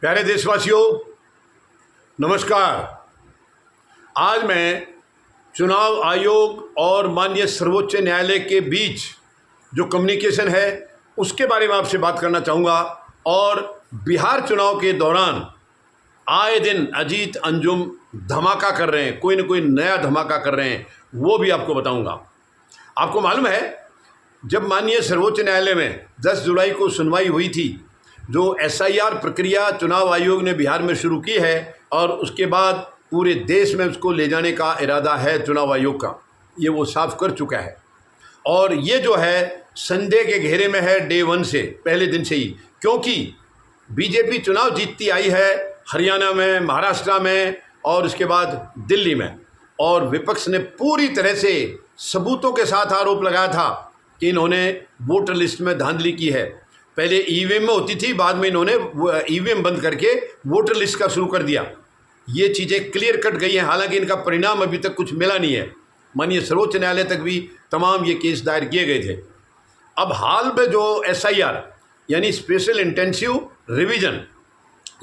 प्यारे देशवासियों, नमस्कार। आज मैं चुनाव आयोग और माननीय सर्वोच्च न्यायालय के बीच जो कम्युनिकेशन है उसके बारे में आपसे बात करना चाहूँगा। और बिहार चुनाव के दौरान आए दिन अजीत अंजुम धमाका कर रहे हैं, कोई न कोई नया धमाका कर रहे हैं, वो भी आपको बताऊँगा। आपको मालूम है, जब माननीय सर्वोच्च न्यायालय में 10 जुलाई को सुनवाई हुई थी, जो SIR प्रक्रिया चुनाव आयोग ने बिहार में शुरू की है और उसके बाद पूरे देश में उसको ले जाने का इरादा है चुनाव आयोग का, ये वो साफ कर चुका है। और ये जो है संदेह के घेरे में है डे 1 से, पहले दिन से ही, क्योंकि बीजेपी चुनाव जीतती आई है हरियाणा में, महाराष्ट्र में और उसके बाद दिल्ली में। और विपक्ष ने पूरी तरह से सबूतों के साथ आरोप लगाया था कि इन्होंने वोटर लिस्ट में धांधली की है। पहले EVM में होती थी, बाद में इन्होंने EVM बंद करके वोटर लिस्ट का शुरू कर दिया। ये चीज़ें क्लियर कट गई हैं, हालांकि इनका परिणाम अभी तक कुछ मिला नहीं है। माननीय सर्वोच्च न्यायालय तक भी तमाम ये केस दायर किए गए थे। अब हाल में जो SIR यानी स्पेशल इंटेंसिव रिवीजन,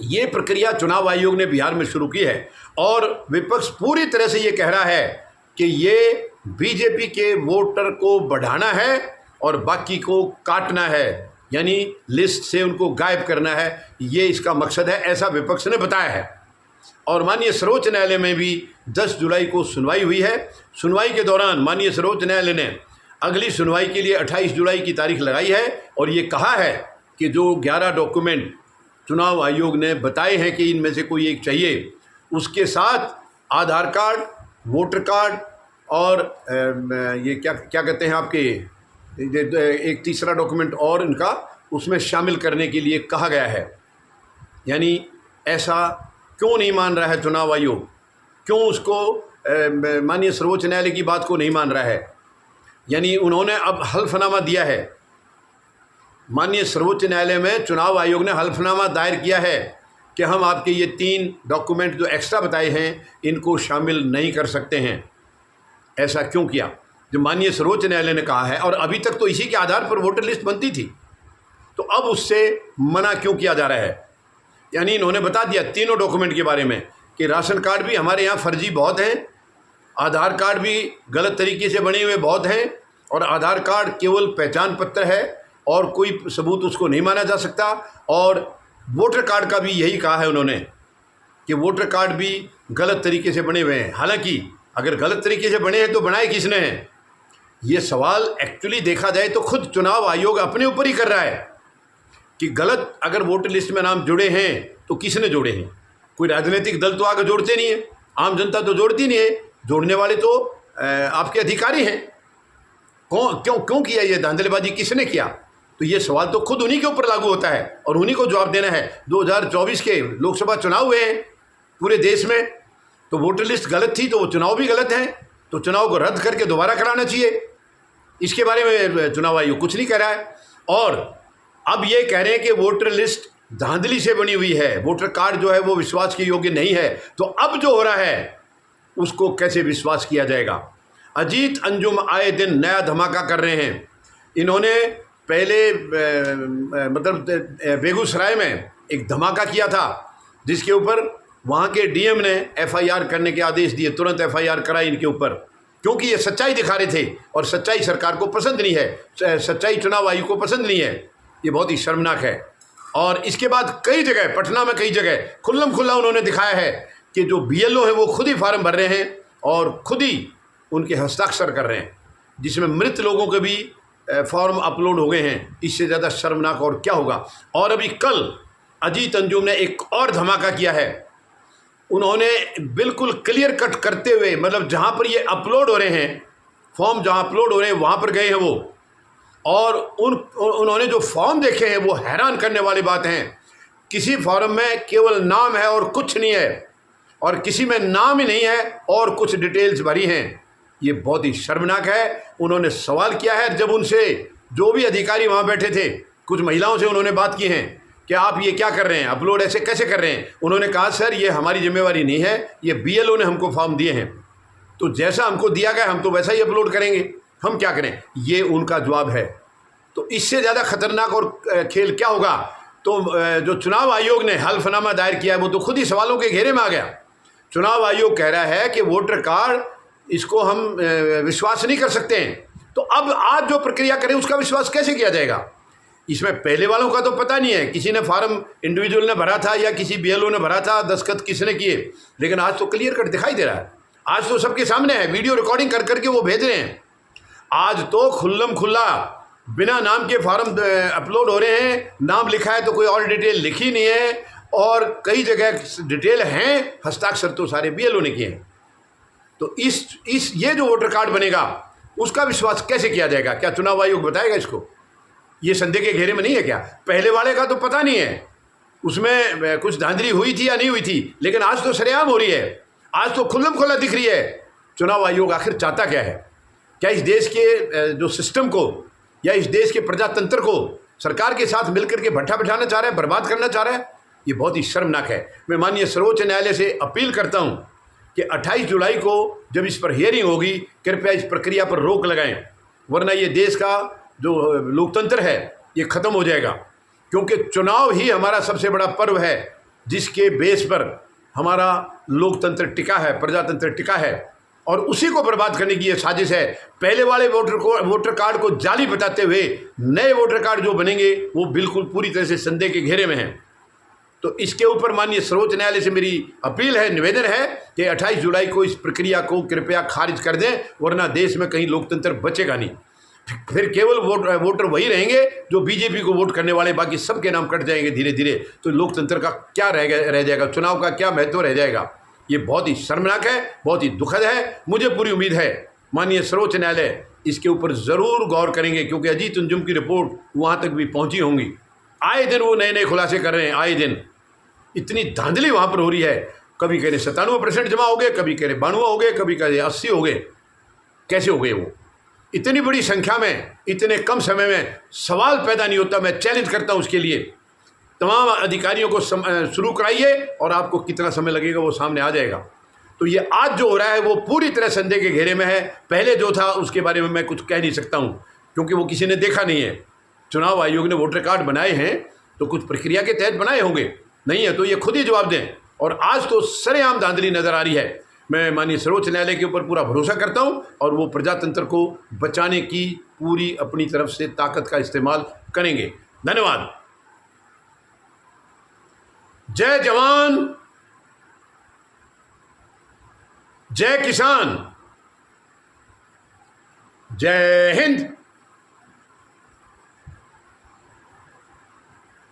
ये प्रक्रिया चुनाव आयोग ने बिहार में शुरू की है और विपक्ष पूरी तरह से ये कह रहा है कि ये बीजेपी के वोटर को बढ़ाना है और बाकी को काटना है, यानी लिस्ट से उनको गायब करना है, ये इसका मकसद है, ऐसा विपक्ष ने बताया है। और माननीय सर्वोच्च न्यायालय में भी 10 जुलाई को सुनवाई हुई है। सुनवाई के दौरान माननीय सर्वोच्च न्यायालय ने अगली सुनवाई के लिए 28 जुलाई की तारीख लगाई है और ये कहा है कि जो 11 डॉक्यूमेंट चुनाव आयोग ने बताए हैं कि इनमें से कोई एक चाहिए, उसके साथ आधार कार्ड, वोटर कार्ड और ये क्या क्या कहते हैं आपके, एक तीसरा डॉक्यूमेंट और इनका उसमें शामिल करने के लिए कहा गया है। यानी ऐसा क्यों नहीं मान रहा है चुनाव आयोग, क्यों उसको माननीय सर्वोच्च न्यायालय की बात को नहीं मान रहा है? यानी उन्होंने अब हल्फनामा दिया है, माननीय सर्वोच्च न्यायालय में चुनाव आयोग ने हल्फनामा दायर किया है कि हम आपके ये 3 डॉक्यूमेंट जो एक्स्ट्रा बताए हैं इनको शामिल नहीं कर सकते हैं। ऐसा क्यों किया? जो माननीय सर्वोच्च न्यायालय ने कहा है, और अभी तक तो इसी के आधार पर वोटर लिस्ट बनती थी, तो अब उससे मना क्यों किया जा रहा है? यानी इन्होंने बता दिया तीनों डॉक्यूमेंट के बारे में कि राशन कार्ड भी हमारे यहाँ फर्जी बहुत हैं, आधार कार्ड भी गलत तरीके से बने हुए बहुत हैं, और आधार कार्ड केवल पहचान पत्र है और कोई सबूत उसको नहीं माना जा सकता। और वोटर कार्ड का भी यही कहा है उन्होंने कि वोटर कार्ड भी गलत तरीके से बने हुए हैं। हालांकि अगर गलत तरीके से बने हैं तो बनाए किसने हैं? ये सवाल एक्चुअली देखा जाए तो खुद चुनाव आयोग अपने ऊपर ही कर रहा है कि गलत अगर वोटर लिस्ट में नाम जुड़े हैं तो किसने जोड़े हैं? कोई राजनीतिक दल तो आगे जोड़ते नहीं है, आम जनता तो जोड़ती नहीं है, जोड़ने वाले तो आपके अधिकारी हैं। क्यों किया ये धांधलेबाजी, किसने किया? तो ये सवाल तो खुद उन्हीं के ऊपर लागू होता है और उन्हीं को जवाब देना है। 2024 के लोकसभा चुनाव हुए हैं पूरे देश में, तो वोटर लिस्ट गलत थी तो वो चुनाव भी गलत हैं, तो चुनाव को रद्द करके दोबारा कराना चाहिए। इसके बारे में चुनाव आयोग कुछ नहीं कह रहा है। और अब ये कह रहे हैं कि वोटर लिस्ट धांधली से बनी हुई है, वोटर कार्ड जो है वो विश्वास के योग्य नहीं है। तो अब जो हो रहा है उसको कैसे विश्वास किया जाएगा? अजीत अंजुम आए दिन नया धमाका कर रहे हैं। इन्होंने पहले मतलब बेगूसराय में एक धमाका किया था जिसके ऊपर वहाँ के DM ने FIR करने के आदेश दिए, तुरंत FIR कराई इनके ऊपर, क्योंकि ये सच्चाई दिखा रहे थे और सच्चाई सरकार को पसंद नहीं है, सच्चाई चुनाव आयोग को पसंद नहीं है। ये बहुत ही शर्मनाक है। और इसके बाद कई जगह, पटना में कई जगह खुल्लम खुल्ला उन्होंने दिखाया है कि जो BLO है वो खुद ही फार्म भर रहे हैं और खुद ही उनके हस्ताक्षर कर रहे हैं, जिसमें मृत लोगों के भी फॉर्म अपलोड हो गए हैं। इससे ज़्यादा शर्मनाक और क्या होगा? और अभी कल अजीत अंजुम ने एक और धमाका किया है। उन्होंने बिल्कुल क्लियर कट करते हुए, मतलब जहाँ पर ये अपलोड हो रहे हैं, फॉर्म जहाँ अपलोड हो रहे हैं वहाँ पर गए हैं वो, और उन्होंने जो फॉर्म देखे हैं वो हैरान करने वाली बात है। किसी फॉर्म में केवल नाम है और कुछ नहीं है, और किसी में नाम ही नहीं है और कुछ डिटेल्स भरी हैं। ये बहुत ही शर्मनाक है। उन्होंने सवाल किया है, जब उनसे जो भी अधिकारी वहाँ बैठे थे, कुछ महिलाओं से उन्होंने बात की है कि आप ये क्या कर रहे हैं, अपलोड ऐसे कैसे कर रहे हैं? उन्होंने कहा सर ये हमारी जिम्मेवारी नहीं है, ये BLO ने हमको फॉर्म दिए हैं, तो जैसा हमको दिया गया हम तो वैसा ही अपलोड करेंगे, हम क्या करें? ये उनका जवाब है। तो इससे ज़्यादा खतरनाक और खेल क्या होगा तो जो चुनाव आयोग ने हल्फनामा दायर किया है वो तो खुद ही सवालों के घेरे में आ गया। चुनाव आयोग कह रहा है कि वोटर कार्ड इसको हम विश्वास नहीं कर सकते हैं। तो अब आज जो प्रक्रिया करें उसका विश्वास कैसे किया जाएगा? इसमें पहले वालों का तो पता नहीं है, किसी ने फार्म इंडिविजुअल ने भरा था या किसी बीएलओ ने भरा था, दस्तखत किसने किए, लेकिन आज तो क्लियर कट दिखाई दे रहा है। आज तो सबके सामने है, वीडियो रिकॉर्डिंग कर करके वो भेज रहे हैं। आज तो खुल्लम खुल्ला बिना नाम के फार्म अपलोड हो रहे हैं। नाम लिखा है तो कोई और डिटेल लिखी नहीं है, और कई जगह डिटेल हैं, हस्ताक्षर तो सारे बीएलओ ने किए हैं। तो इस ये जो वोटर कार्ड बनेगा उसका विश्वास कैसे किया जाएगा? क्या चुनाव आयोग बताएगा इसको? ये संदेह के घेरे में नहीं है क्या? पहले वाले का तो पता नहीं है, उसमें कुछ धांधली हुई थी या नहीं हुई थी, लेकिन आज तो सरेआम हो रही है, आज तो खुल्लम खुल्ला दिख रही है। चुनाव आयोग आखिर चाहता क्या है? क्या इस देश के जो सिस्टम को या इस देश के प्रजातंत्र को सरकार के साथ मिलकर के भट्ठा बिठाना चाह रहा है, बर्बाद करना चाह रहा है? ये बहुत ही शर्मनाक है। मैं माननीय सर्वोच्च न्यायालय से अपील करता हूँ कि 28 जुलाई को जब इस पर हियरिंग होगी, कृपया इस प्रक्रिया पर रोक लगाएं, वरना ये देश का जो लोकतंत्र है ये ख़त्म हो जाएगा। क्योंकि चुनाव ही हमारा सबसे बड़ा पर्व है, जिसके बेस पर हमारा लोकतंत्र टिका है, प्रजातंत्र टिका है, और उसी को बर्बाद करने की ये साजिश है। पहले वाले वोटर कार्ड को जाली बताते हुए नए वोटर कार्ड जो बनेंगे वो बिल्कुल पूरी तरह से संदेह के घेरे में हैं। तो इसके ऊपर माननीय सर्वोच्च न्यायालय से मेरी अपील है, निवेदन है कि 28 जुलाई को इस प्रक्रिया को कृपया खारिज कर दें, वरना देश में कहीं लोकतंत्र बचेगा नहीं। फिर केवल वोटर वही रहेंगे जो बीजेपी को वोट करने वाले, बाकी सबके नाम कट जाएंगे धीरे धीरे। तो लोकतंत्र का क्या रह जाएगा? चुनाव का क्या महत्व रह जाएगा? ये बहुत ही शर्मनाक है, बहुत ही दुखद है। मुझे पूरी उम्मीद है माननीय सर्वोच्च न्यायालय इसके ऊपर ज़रूर गौर करेंगे, क्योंकि अजीत अंजुम की रिपोर्ट वहाँ तक भी पहुँची होंगी। आए दिन वो नए नए खुलासे कर रहे हैं, आए दिन इतनी धांधली वहाँ पर हो रही है। कभी कह रहे 97% जमा हो गए, कभी कह रहे 92 हो गए, कभी कह रहे 80 हो गए। कैसे हो गए वो? इतनी बड़ी संख्या में इतने कम समय में सवाल पैदा नहीं होता। मैं चैलेंज करता हूँ उसके लिए तमाम अधिकारियों को शुरू कराइए, और आपको कितना समय लगेगा वो सामने आ जाएगा। तो ये आज जो हो रहा है वो पूरी तरह संदेह के घेरे में है। पहले जो था उसके बारे में मैं कुछ कह नहीं सकता हूँ, क्योंकि वो किसी ने देखा नहीं है। चुनाव आयोग ने वोटर कार्ड बनाए हैं तो कुछ प्रक्रिया के तहत बनाए होंगे, नहीं है तो ये खुद ही जवाब दें। और आज तो सरेआम धांधली नज़र आ रही है। मैं माननीय सर्वोच्च न्यायालय के ऊपर पूरा भरोसा करता हूं, और वो प्रजातंत्र को बचाने की पूरी अपनी तरफ से ताकत का इस्तेमाल करेंगे। धन्यवाद। जय जवान, जय किसान, जय हिंद।